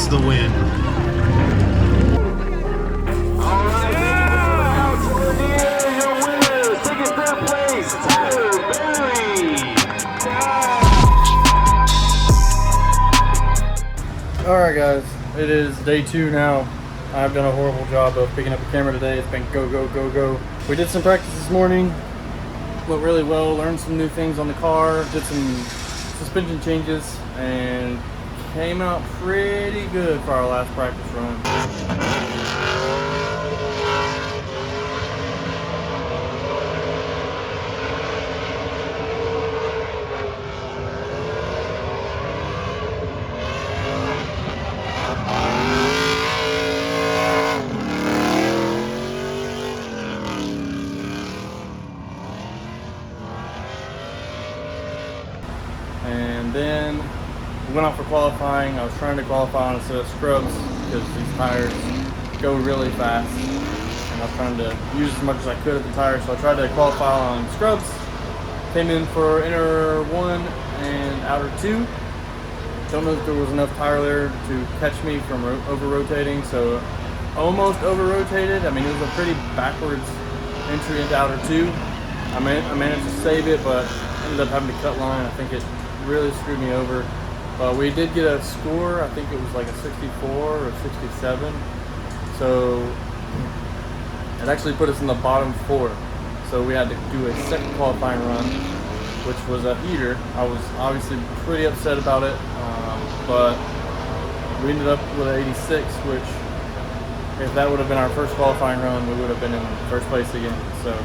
gets the win. Alright guys, it is day 2 now. I've done a horrible job of picking up the camera today. It's been go, go, go, go. We did some practice this morning. Went really well, learned some new things on the car, did some suspension changes, and came out pretty good for our last practice run. And then we went out for qualifying. I was trying to qualify on a set of scrubs because these tires go really fast, and I was trying to use as much as I could of the tires, so I tried to qualify on scrubs. Came in for inner 1 and outer 2. Don't know if there was enough tire there to catch me from over-rotating, so almost over-rotated. I mean, it was a pretty backwards entry into outer 2. I managed to save it, but ended up having to cut line. I think it really screwed me over. But we did get a score. I think it was like a 64 or 67. So it actually put us in the bottom 4. So we had to do a second qualifying run, which was a heater. I was obviously pretty upset about it, but we ended up with an 86, which if that would have been our first qualifying run, we would have been in first place again. So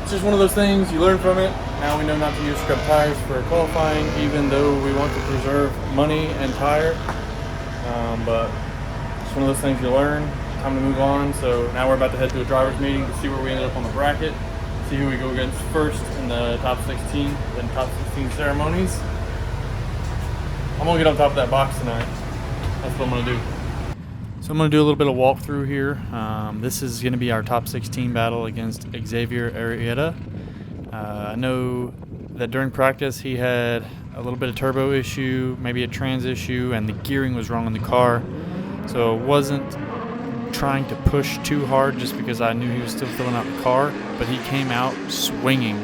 it's just one of those things, you learn from it. Now we know not to use scrub tires for qualifying, even though we want to preserve money and tire. But it's one of those things you learn. Time to move on. So now we're about to head to a driver's meeting to see where we ended up on the bracket, see who we go against first in the top 16, then top 16 ceremonies. I'm gonna get on top of that box tonight. That's what I'm gonna do. So I'm going to do a little bit of walkthrough here. This is going to be our top 16 battle against Xavier Arrieta. I know that during practice he had a little bit of turbo issue, maybe a trans issue, and the gearing was wrong in the car. So I wasn't trying to push too hard just because I knew he was still filling out the car, but he came out swinging.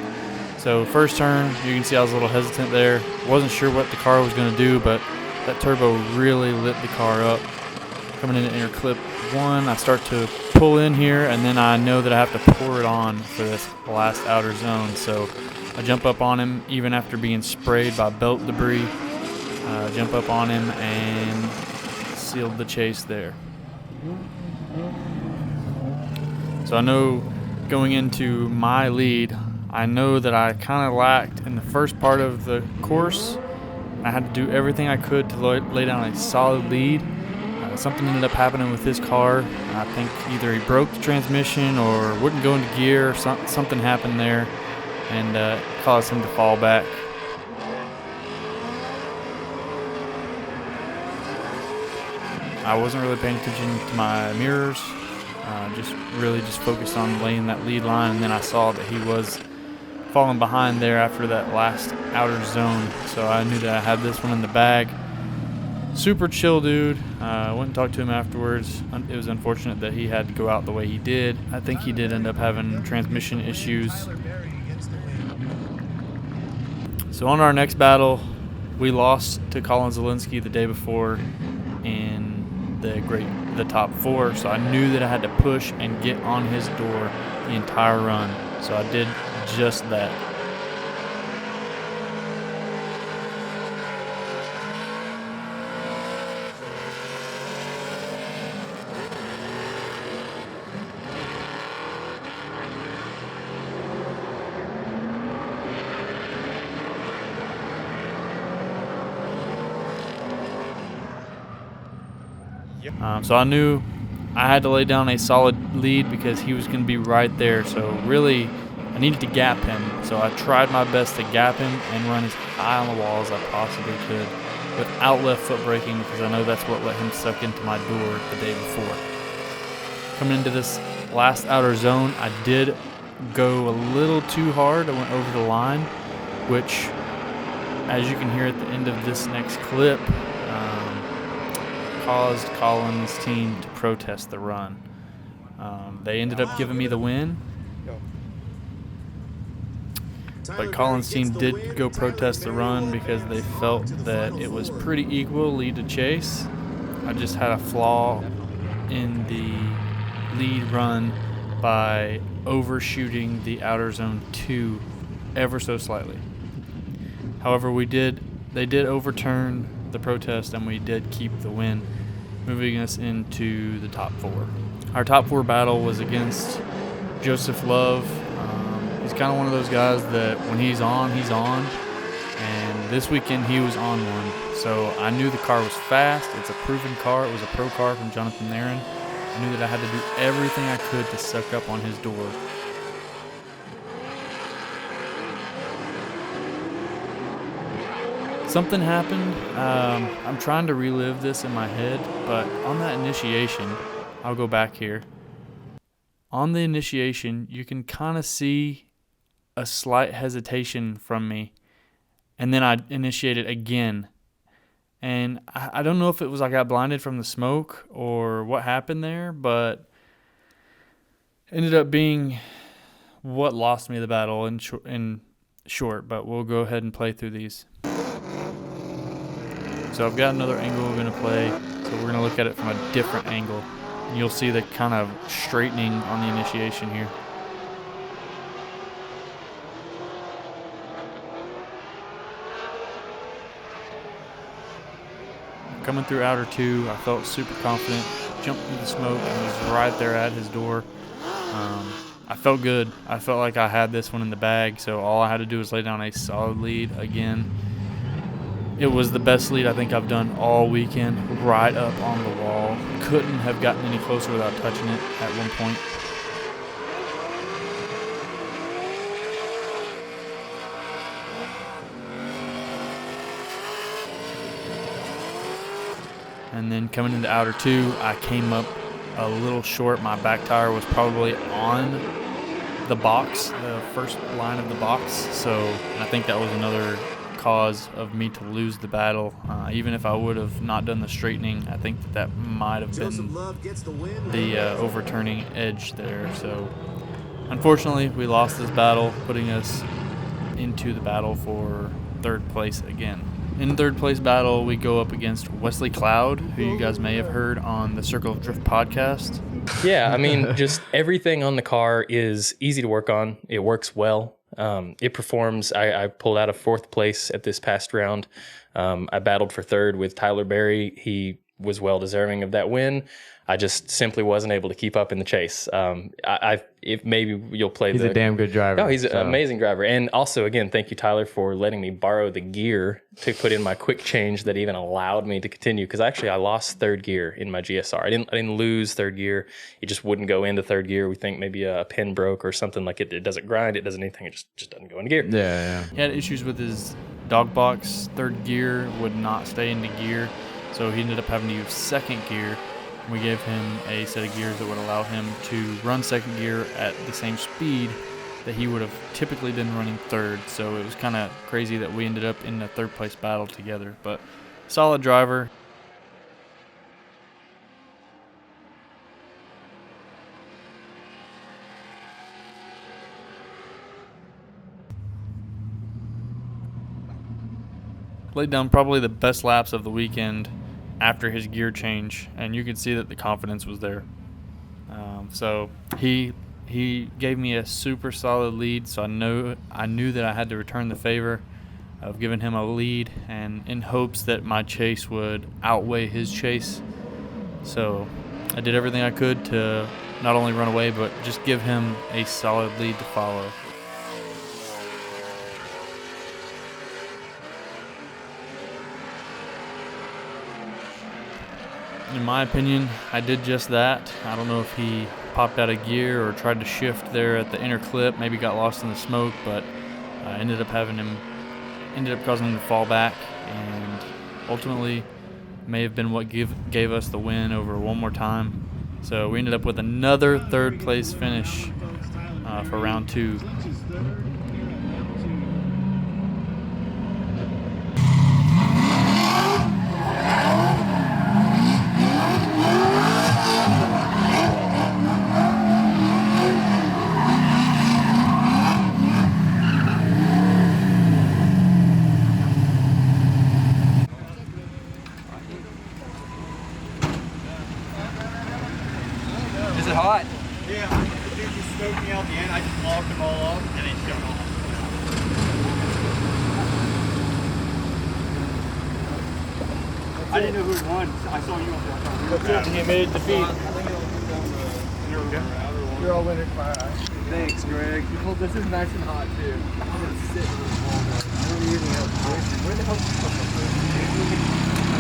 So first turn, you can see I was a little hesitant there. Wasn't sure what the car was going to do, but that turbo really lit the car up. Coming into inner clip 1, I start to pull in here, and then I know that I have to pour it on for this last outer zone. So I jump up on him even after being sprayed by belt debris. Jump up on him and sealed the chase there. So I know going into my lead, I know that I kind of lacked in the first part of the course. I had to do everything I could to lay down a solid lead. Something ended up happening with his car. I think either he broke the transmission or wouldn't go into gear. Something happened there, and caused him to fall back. I wasn't really paying attention to my mirrors. Just focused on laying that lead line, and then I saw that he was falling behind there after that last outer zone. So I knew that I had this one in the bag. Super chill dude. I went and talked to him afterwards. It was unfortunate that he had to go out the way he did. I think he did end up having transmission issues. So on our next battle, we lost to Colin Zielinski the day before in the top 4. So I knew that I had to push and get on his door the entire run. So I did just that. So I knew I had to lay down a solid lead because he was going to be right there. So really, I needed to gap him. So I tried my best to gap him and run as high on the wall as I possibly could without left foot braking, because I know that's what let him suck into my door the day before. Coming into this last outer zone, I did go a little too hard. I went over the line, which, as you can hear at the end of this next clip, caused Colin's team to protest the run. They ended up giving me the win, but Colin's team did go protest the run because they felt that it was pretty equal lead to chase. I just had a flaw in the lead run by overshooting the outer zone 2 ever so slightly. However, they did overturn the protest and we did keep the win, moving us into the top 4. Our top 4 battle was against Joseph Love. He's kind of one of those guys that when he's on, and this weekend he was on one. So I knew the car was fast. It's a proven car. It was a pro car from Jonathan Nairn. I knew that I had to do everything I could to suck up on his door. Something happened. I'm trying to relive this in my head, but on that initiation, I'll go back here. On the initiation, you can kind of see a slight hesitation from me, and then I initiated again. And I don't know if it was I got blinded from the smoke or what happened there, but ended up being what lost me the battle in short, but we'll go ahead and play through these. So I've got another angle we're going to play, so we're going to look at it from a different angle. And you'll see the kind of straightening on the initiation here. Coming through outer 2, I felt super confident, jumped through the smoke and was right there at his door. I felt good. I felt like I had this one in the bag, so all I had to do was lay down a solid lead again. It was the best lead I think I've done all weekend, right up on the wall. Couldn't have gotten any closer without touching it at one point. And then coming into outer 2, I came up a little short. My back tire was probably on the box, the first line of the box. So I think that was another cause of me to lose the battle. Even if I would have not done the straightening, I think that might have been the overturning edge there. So unfortunately, we lost this battle, putting us into the battle for third place again. In third place battle, we go up against Wesley Cloud, who you guys may have heard on the Circle of Drift podcast. Yeah, I mean, just everything on the car is easy to work on. It works well. It performs. I pulled out of fourth place at this past round. I battled for third with Tyler Berry. He was well deserving of that win. I just simply wasn't able to keep up in the chase. If maybe you'll play. He's a damn good driver. Oh, he's an amazing driver. And also, again, thank you, Tyler, for letting me borrow the gear to put in my quick change that even allowed me to continue. Because actually, I lost third gear in my GSR. I didn't lose third gear. It just wouldn't go into third gear. We think maybe a pin broke or something like it. It doesn't grind. It doesn't anything. It just doesn't go into gear. Yeah. He had issues with his dog box. Third gear would not stay into gear, so he ended up having to use second gear. We gave him a set of gears that would allow him to run second gear at the same speed that he would have typically been running third. So it was kind of crazy that we ended up in a third place battle together. But solid driver. Laid down probably the best laps of the weekend after his gear change, and you could see that the confidence was there. So he gave me a super solid lead, so I knew that I had to return the favor of giving him a lead, and in hopes that my chase would outweigh his chase. So I did everything I could to not only run away, but just give him a solid lead to follow. In my opinion, I did just that. I don't know if he popped out of gear or tried to shift there at the inner clip, maybe got lost in the smoke, but ended up causing him to fall back, and ultimately may have been what gave us the win over one more time. So we ended up with another third place finish for round 2. hanging out at the end. I just locked them all up and they shut off. I didn't know who had won. I saw you up there. He made defeat. You're all winners. Thanks, Greg. This is nice and hot too. I'm gonna sit in this wall. Where the hell did you come from?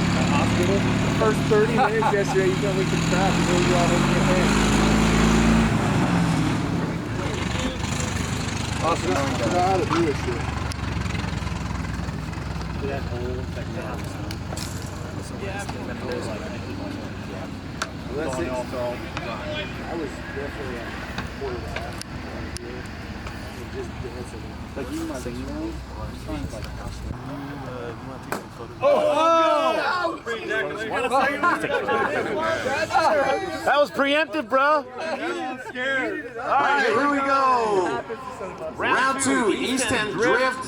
The hospital? The first 30 minutes yesterday, you told me to crap and then you all over your head. Awesome. I don't know how to do this shit. That whole second half. Yeah, that's it. I was definitely at quarterback. Just dancing. Like you might think, like house. You want to take some photos? Oh! That was preemptive, bro. I'm scared. All right, here we go. Round 2, East10Drift.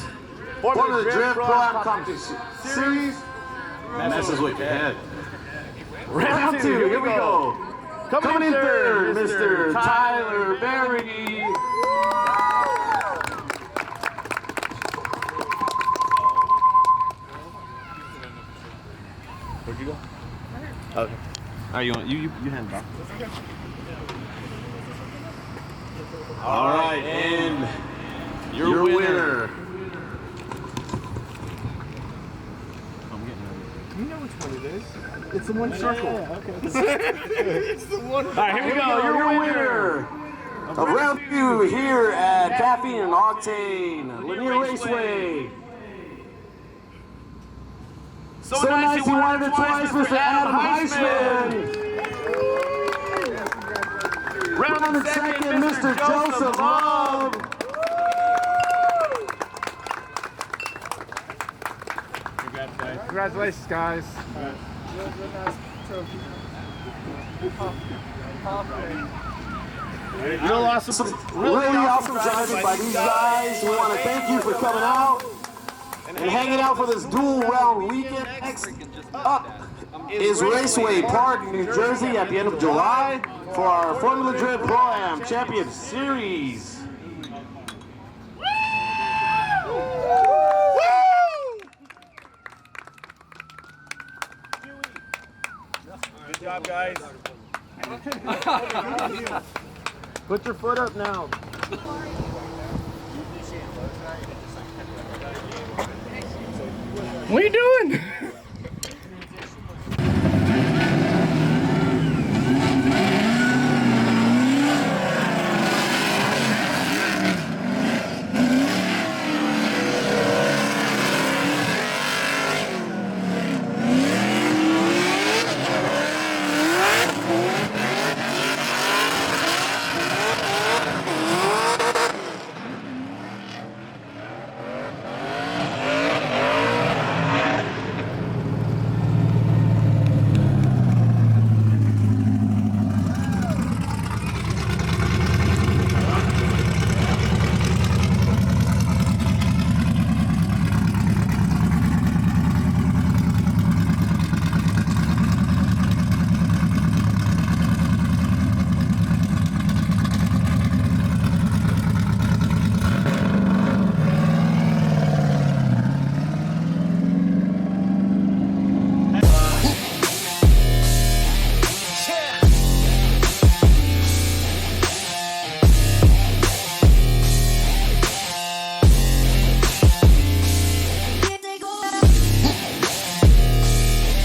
Formula Drift Pro-Am Competition Series. Messes with your head. Round 2, here we go. Coming in third, Mr. Tyler Berry. Where'd you go? Okay. All right, you hand it off. All right, and your winner. You know which one it is. It's the one circle. Yeah, okay. It's the one. All right, here we go. Your winner of round 2 here at Caffeine and Octane Linear Raceway. So nice you wanted it twice, Mr. Adam Heisman. Round and second, Mr. Joseph Love. Congratulations, guys. Really awesome driving by these guys. We want to thank you for coming out and hanging out for this dual round weekend. Next up is Raceway Park, New Jersey at the end of July for our Formula Drift Pro-Am Champion Series. Good job, guys. Put your foot up now.